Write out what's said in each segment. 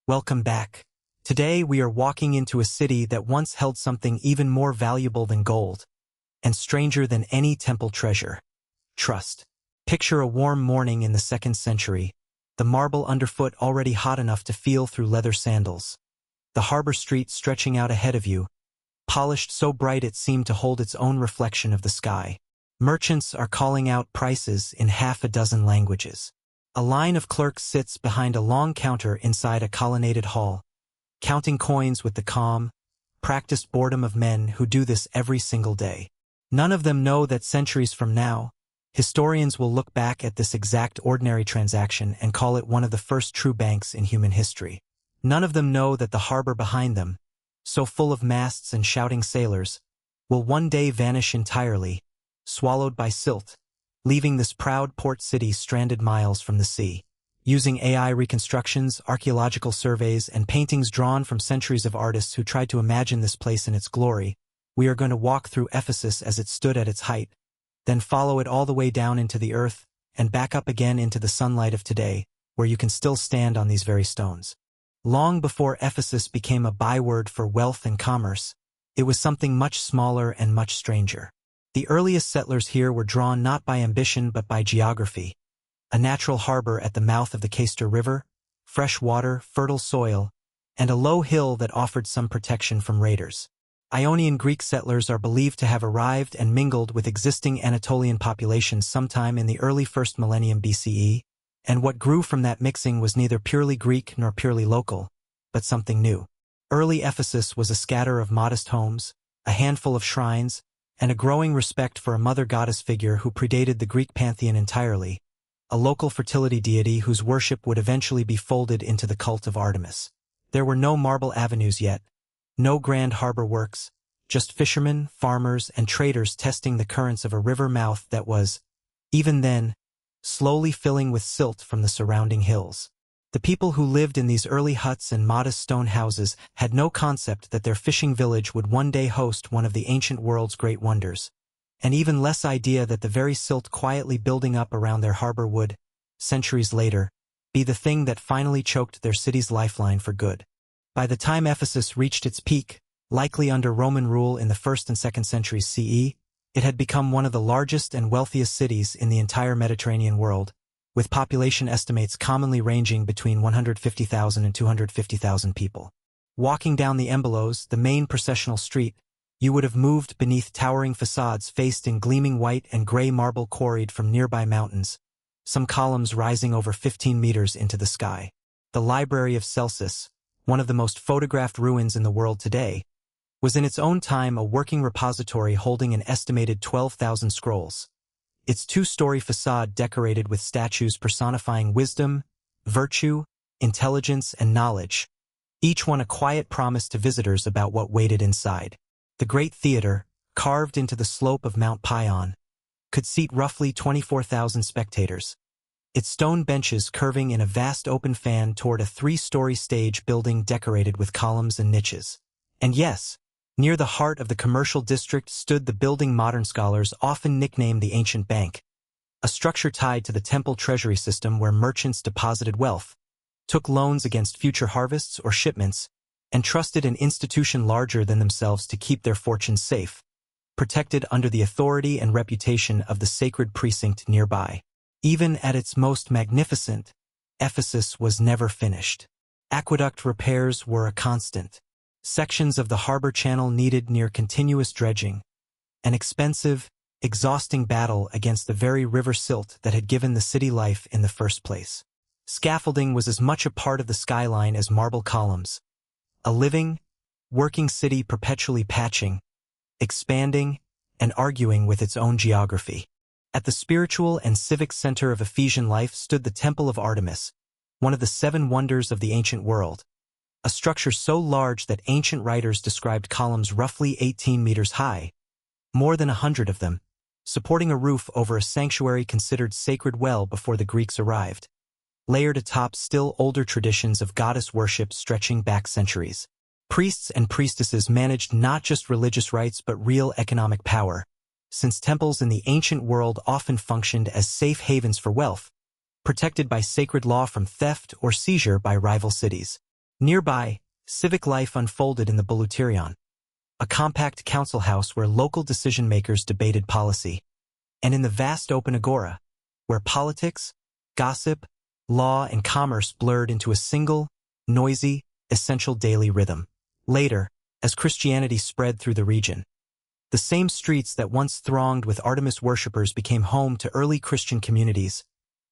Welcome back. Today we are walking into a city that once held something even more valuable than gold, and stranger than any temple treasure: trust. Picture a warm morning in the 2nd century, the marble underfoot already hot enough to feel through leather sandals. The harbor street stretching out ahead of you, polished so bright it seemed to hold its own reflection of the sky. Merchants are calling out prices in half a dozen languages. A line of clerks sits behind a long counter inside a colonnaded hall, counting coins with the calm, practiced boredom of men who do this every single day. None of them know that centuries from now, historians will look back at this exact ordinary transaction and call it one of the first true banks in human history. None of them know that the harbor behind them, so full of masts and shouting sailors, will one day vanish entirely, swallowed by silt, leaving this proud port city stranded miles from the sea. Using AI reconstructions, archaeological surveys, and paintings drawn from centuries of artists who tried to imagine this place in its glory, we are going to walk through Ephesus as it stood at its height, then follow it all the way down into the earth, and back up again into the sunlight of today, where you can still stand on these very stones. Long before Ephesus became a byword for wealth and commerce, it was something much smaller and much stranger. The earliest settlers here were drawn not by ambition but by geography. A natural harbor at the mouth of the Cayster River, fresh water, fertile soil, and a low hill that offered some protection from raiders. Ionian Greek settlers are believed to have arrived and mingled with existing Anatolian populations sometime in the early 1st millennium BCE, and what grew from that mixing was neither purely Greek nor purely local, but something new. Early Ephesus was a scatter of modest homes, a handful of shrines, and a growing respect for a mother goddess figure who predated the Greek pantheon entirely, a local fertility deity whose worship would eventually be folded into the cult of Artemis. There were no marble avenues yet, no grand harbor works, just fishermen, farmers, and traders testing the currents of a river mouth that was, even then, slowly filling with silt from the surrounding hills. The people who lived in these early huts and modest stone houses had no concept that their fishing village would one day host one of the ancient world's great wonders, and even less idea that the very silt quietly building up around their harbor would, centuries later, be the thing that finally choked their city's lifeline for good. By the time Ephesus reached its peak, likely under Roman rule in the 1st and 2nd centuries CE, it had become one of the largest and wealthiest cities in the entire Mediterranean world, with population estimates commonly ranging between 150,000 and 250,000 people. Walking down the Embelos, the main processional street, you would have moved beneath towering facades faced in gleaming white and gray marble quarried from nearby mountains, some columns rising over 15 meters into the sky. The Library of Celsus, one of the most photographed ruins in the world today, was in its own time a working repository holding an estimated 12,000 scrolls. Its 2-story facade decorated with statues personifying wisdom, virtue, intelligence, and knowledge, each one a quiet promise to visitors about what waited inside. The Great Theater, carved into the slope of Mount Pion, could seat roughly 24,000 spectators, its stone benches curving in a vast open fan toward a 3-story stage building decorated with columns and niches. And yes, near the heart of the commercial district stood the building modern scholars often nickname the Ancient Bank, a structure tied to the temple treasury system where merchants deposited wealth, took loans against future harvests or shipments, and trusted an institution larger than themselves to keep their fortunes safe, protected under the authority and reputation of the sacred precinct nearby. Even at its most magnificent, Ephesus was never finished. Aqueduct repairs were a constant. Sections of the harbor channel needed near continuous dredging, an expensive, exhausting battle against the very river silt that had given the city life in the first place. Scaffolding was as much a part of the skyline as marble columns, a living, working city perpetually patching, expanding, and arguing with its own geography. At the spiritual and civic center of Ephesian life stood the Temple of Artemis, one of the 7 wonders of the ancient world, a structure so large that ancient writers described columns roughly 18 meters high, more than 100 of them, supporting a roof over a sanctuary considered sacred well before the Greeks arrived, layered atop still older traditions of goddess worship stretching back centuries. Priests and priestesses managed not just religious rites but real economic power, since temples in the ancient world often functioned as safe havens for wealth, protected by sacred law from theft or seizure by rival cities. Nearby, civic life unfolded in the Bouleuterion, a compact council house where local decision-makers debated policy, and in the vast open agora, where politics, gossip, law, and commerce blurred into a single, noisy, essential daily rhythm. Later, as Christianity spread through the region, the same streets that once thronged with Artemis worshippers became home to early Christian communities,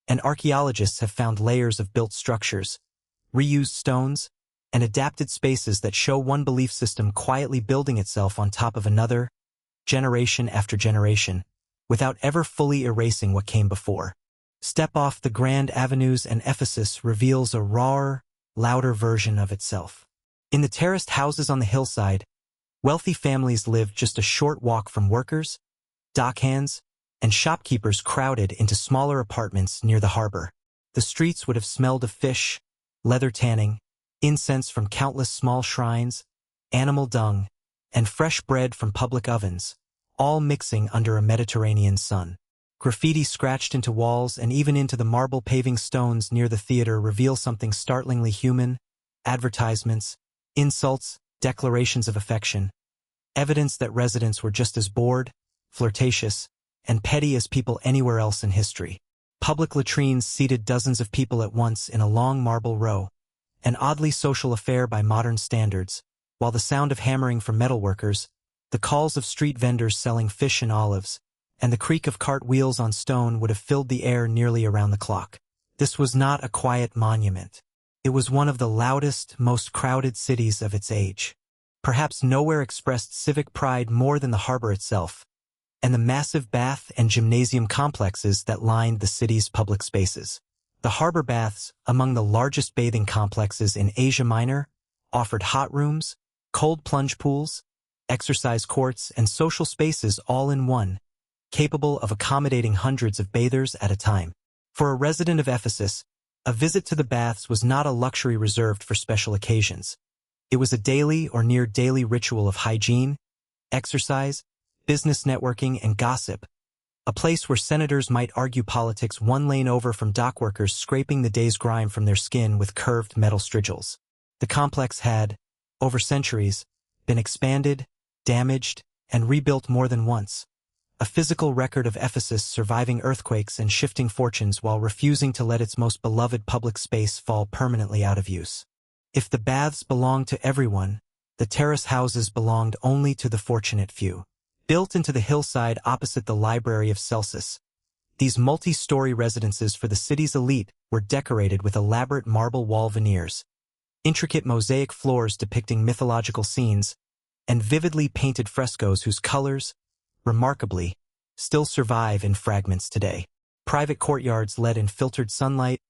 and archaeologists have found layers of built structures, reused stones, and adapted spaces that show one belief system quietly building itself on top of another, generation after generation, without ever fully erasing what came before. Step off the grand avenues and Ephesus reveals a rawer, louder version of itself. In the terraced houses on the hillside, wealthy families lived just a short walk from workers, dockhands, and shopkeepers crowded into smaller apartments near the harbor. The streets would have smelled of fish, leather tanning, incense from countless small shrines, animal dung, and fresh bread from public ovens, all mixing under a Mediterranean sun. Graffiti scratched into walls and even into the marble paving stones near the theater reveal something startlingly human: advertisements, insults, declarations of affection, evidence that residents were just as bored, flirtatious, and petty as people anywhere else in history. Public latrines seated dozens of people at once in a long marble row, an oddly social affair by modern standards, while the sound of hammering from metalworkers, the calls of street vendors selling fish and olives, and the creak of cart wheels on stone would have filled the air nearly around the clock. This was not a quiet monument. It was one of the loudest, most crowded cities of its age. Perhaps nowhere expressed civic pride more than the harbor itself, and the massive bath and gymnasium complexes that lined the city's public spaces. The harbor baths, among the largest bathing complexes in Asia Minor, offered hot rooms, cold plunge pools, exercise courts, and social spaces all in one, capable of accommodating hundreds of bathers at a time. For a resident of Ephesus, a visit to the baths was not a luxury reserved for special occasions. It was a daily or near-daily ritual of hygiene, exercise, business networking, and gossip, a place where senators might argue politics one lane over from dockworkers scraping the day's grime from their skin with curved metal strigils. The complex had, over centuries, been expanded, damaged, and rebuilt more than once, a physical record of Ephesus surviving earthquakes and shifting fortunes while refusing to let its most beloved public space fall permanently out of use. If the baths belonged to everyone, the terrace houses belonged only to the fortunate few. Built into the hillside opposite the Library of Celsus, these multi-story residences for the city's elite were decorated with elaborate marble wall veneers, intricate mosaic floors depicting mythological scenes, and vividly painted frescoes whose colors, remarkably, still survive in fragments today. Private courtyards led in filtered sunlight,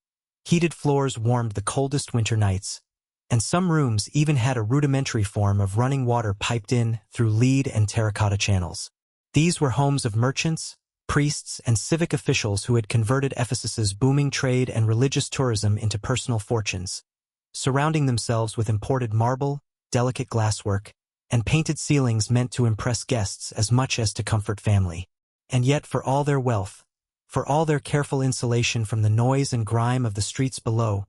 heated floors warmed the coldest winter nights, and some rooms even had a rudimentary form of running water piped in through lead and terracotta channels. These were homes of merchants, priests, and civic officials who had converted Ephesus's booming trade and religious tourism into personal fortunes, surrounding themselves with imported marble, delicate glasswork, and painted ceilings meant to impress guests as much as to comfort family. And yet, for all their wealth, for all their careful insulation from the noise and grime of the streets below,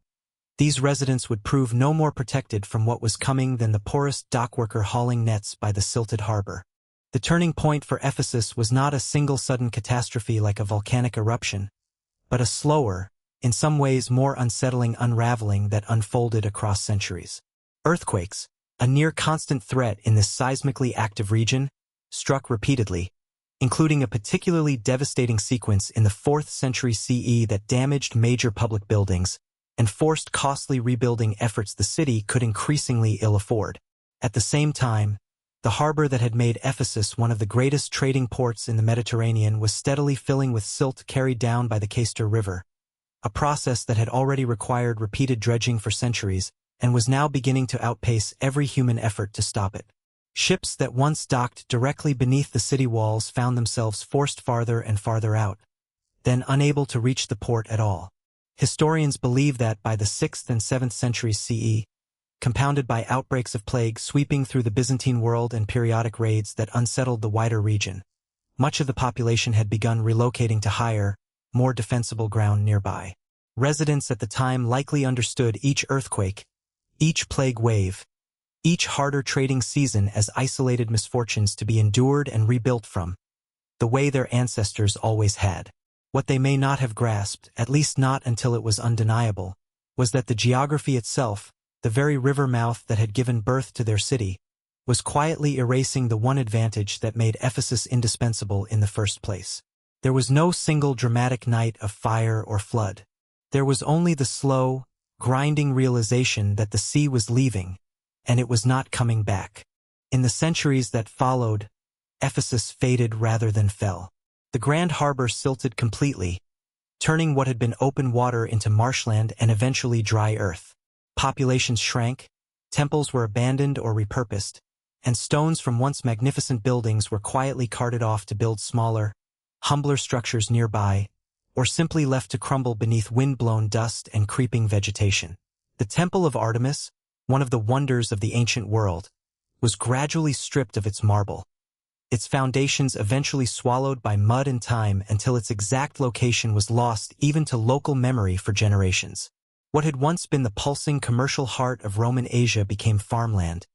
these residents would prove no more protected from what was coming than the poorest dockworker hauling nets by the silted harbor. The turning point for Ephesus was not a single sudden catastrophe like a volcanic eruption, but a slower, in some ways more unsettling unraveling that unfolded across centuries. Earthquakes, a near-constant threat in this seismically active region, struck repeatedly, including a particularly devastating sequence in the 4th century CE that damaged major public buildings and forced costly rebuilding efforts the city could increasingly ill afford. At the same time, the harbor that had made Ephesus one of the greatest trading ports in the Mediterranean was steadily filling with silt carried down by the Cayster River, a process that had already required repeated dredging for centuries and was now beginning to outpace every human effort to stop it. Ships that once docked directly beneath the city walls found themselves forced farther and farther out, then unable to reach the port at all. Historians believe that by the 6th and 7th centuries CE, compounded by outbreaks of plague sweeping through the Byzantine world and periodic raids that unsettled the wider region, much of the population had begun relocating to higher, more defensible ground nearby. Residents at the time likely understood each earthquake, Each plague wave, each harder trading season as isolated misfortunes to be endured and rebuilt from, the way their ancestors always had. What they may not have grasped, at least not until it was undeniable, was that the geography itself, the very river mouth that had given birth to their city, was quietly erasing the one advantage that made Ephesus indispensable in the first place. There was no single dramatic night of fire or flood. There was only the slow, grinding realization that the sea was leaving, and it was not coming back. In the centuries that followed, Ephesus faded rather than fell. The grand harbor silted completely, turning what had been open water into marshland and eventually dry earth. Populations shrank, temples were abandoned or repurposed, and stones from once magnificent buildings were quietly carted off to build smaller, humbler structures nearby, or simply left to crumble beneath wind-blown dust and creeping vegetation. The Temple of Artemis, one of the wonders of the ancient world, was gradually stripped of its marble, its foundations eventually swallowed by mud and time until its exact location was lost even to local memory for generations. What had once been the pulsing commercial heart of Roman Asia became farmland,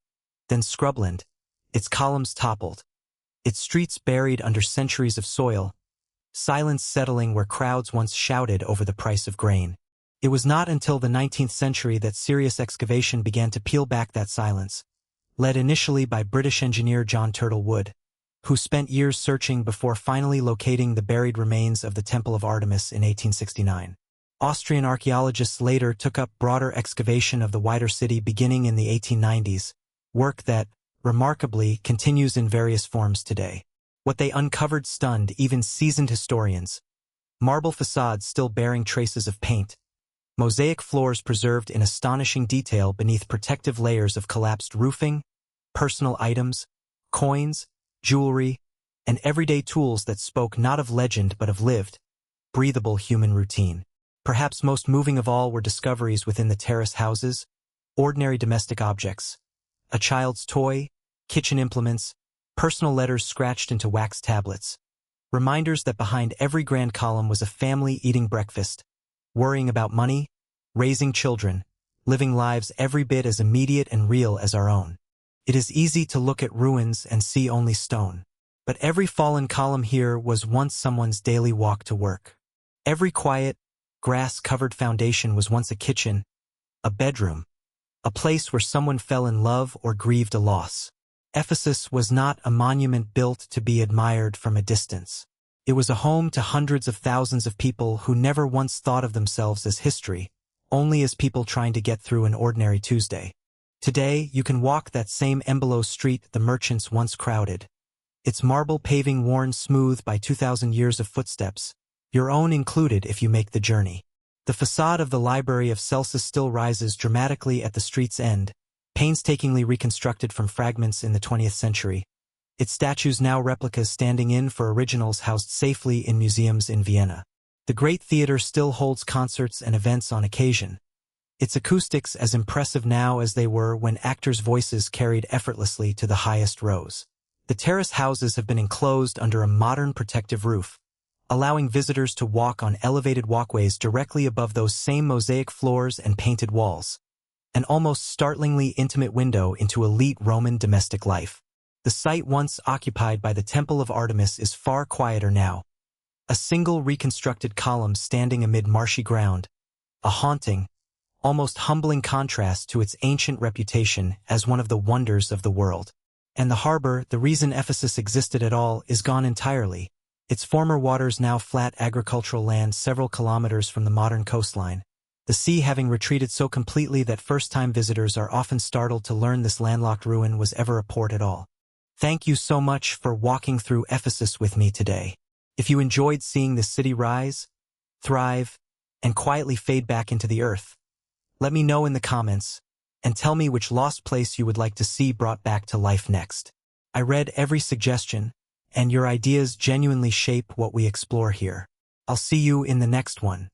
then scrubland, its columns toppled, its streets buried under centuries of soil, silence settling where crowds once shouted over the price of grain. It was not until the 19th century that serious excavation began to peel back that silence, led initially by British engineer John Turtle Wood, who spent years searching before finally locating the buried remains of the Temple of Artemis in 1869. Austrian archaeologists later took up broader excavation of the wider city beginning in the 1890s, work that, remarkably, continues in various forms today. What they uncovered stunned even seasoned historians. Marble facades still bearing traces of paint, mosaic floors preserved in astonishing detail beneath protective layers of collapsed roofing, personal items, coins, jewelry, and everyday tools that spoke not of legend but of lived, breathable human routine. Perhaps most moving of all were discoveries within the terrace houses, ordinary domestic objects, a child's toy, kitchen implements, personal letters scratched into wax tablets, reminders that behind every grand column was a family eating breakfast, worrying about money, raising children, living lives every bit as immediate and real as our own. It is easy to look at ruins and see only stone, but every fallen column here was once someone's daily walk to work. Every quiet, grass-covered foundation was once a kitchen, a bedroom, a place where someone fell in love or grieved a loss. Ephesus was not a monument built to be admired from a distance. It was a home to hundreds of thousands of people who never once thought of themselves as history, only as people trying to get through an ordinary Tuesday. Today, you can walk that same Embolo street the merchants once crowded, its marble paving worn smooth by 2,000 years of footsteps, your own included if you make the journey. The facade of the Library of Celsus still rises dramatically at the street's end, painstakingly reconstructed from fragments in the 20th century, its statues now replicas standing in for originals housed safely in museums in Vienna. The Great Theatre still holds concerts and events on occasion, its acoustics as impressive now as they were when actors' voices carried effortlessly to the highest rows. The terrace houses have been enclosed under a modern protective roof, allowing visitors to walk on elevated walkways directly above those same mosaic floors and painted walls, an almost startlingly intimate window into elite Roman domestic life. The site once occupied by the Temple of Artemis is far quieter now, a single reconstructed column standing amid marshy ground, a haunting, almost humbling contrast to its ancient reputation as one of the wonders of the world. And the harbor, the reason Ephesus existed at all, is gone entirely, its former waters now flat agricultural land several kilometers from the modern coastline, the sea having retreated so completely that first-time visitors are often startled to learn this landlocked ruin was ever a port at all. Thank you so much for walking through Ephesus with me today. If you enjoyed seeing this city rise, thrive, and quietly fade back into the earth, let me know in the comments, and tell me which lost place you would like to see brought back to life next. I read every suggestion, and your ideas genuinely shape what we explore here. I'll see you in the next one.